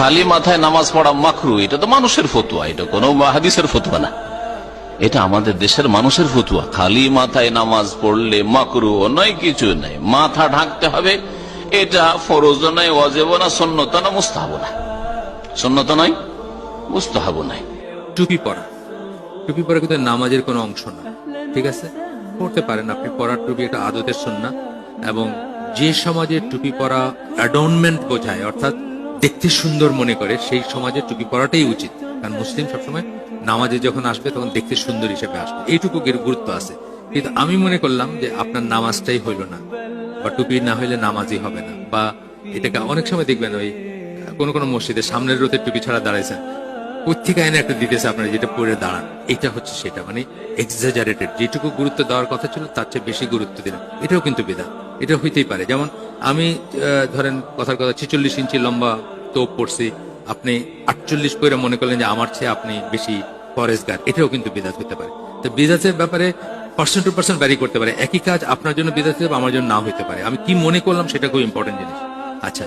খালি মাথায় নামাজ পড়া মাকরু, এটা তো মানুষের ফতুয়া, এটা কোনো হাদিসের ফতুয়া না, এটা আমাদের দেশের মানুষের ফতুয়া। খালি মাথায় নামাজ পড়লে মাকরু নয়, কিছু নাই, মাথা ঢাকতে হবে, এটা ফরজ নয়, ওয়াজিব না, সুন্নত না, মুস্তাহাব না, সুন্নত নয়, মুস্তাহাব নয়। টুপি পরা, টুপি পরা কিন্তু নামাজের কোনো অংশ না, ঠিক আছে, পড়তে পারেন আপনি, পরার টুপি এটা আদতের সুন্নাহ। এবং যে সমাজে টুপি পরা অ্যাডর্নমেন্ট বোঝায়, অর্থাৎ দেখতে সুন্দর মনে করে, সেই সমাজে টুপি পরাটাই উচিত। কারণ মুসলিম সবসময় নামাজে যখন আসবে তখন দেখতে সুন্দর হিসেবে আসবে, এইটুকু গুরুত্ব আছে। কিন্তু আমি মনে করলাম যে আপনার নামাজটাই হইল না, বা টুপি না হইলে নামাজই হবে না, বা এটাকে অনেক সময় দেখবেন ওই কোন মসজিদে সামনের রোতে টুপি ছাড়া দাঁড়াইছেন, পত্রিকা এনে একটা দিতেছে আপনার, যেটা পরে দাঁড়ান, এটা হচ্ছে সেটা, মানে এক্সাজারেটেড, যেটুকু গুরুত্ব দেওয়ার কথা ছিল তার চেয়ে বেশি গুরুত্ব দিলাম, এটাও কিন্তু বিদআত। এটা হইতেই পারে, যেমন আমি ধরেন কথার কথা 46 ইঞ্চি লম্বা তোপ পড়ছি, আপনি 48 পরে মনে করলেন যে আমার চেয়ে আপনি বেশি পরেজগার, এটাও কিন্তু বিদআত হতে পারে। তো বিদআতের ব্যাপারে পার্সন টু পার্সন ভ্যারি করতে পারে, একই কাজ আপনার জন্য বিদআত হবে, আমার জন্য না হইতে পারে। আমি কি মনে করলাম সেটা খুব ইম্পর্টেন্ট জিনিস। আচ্ছা।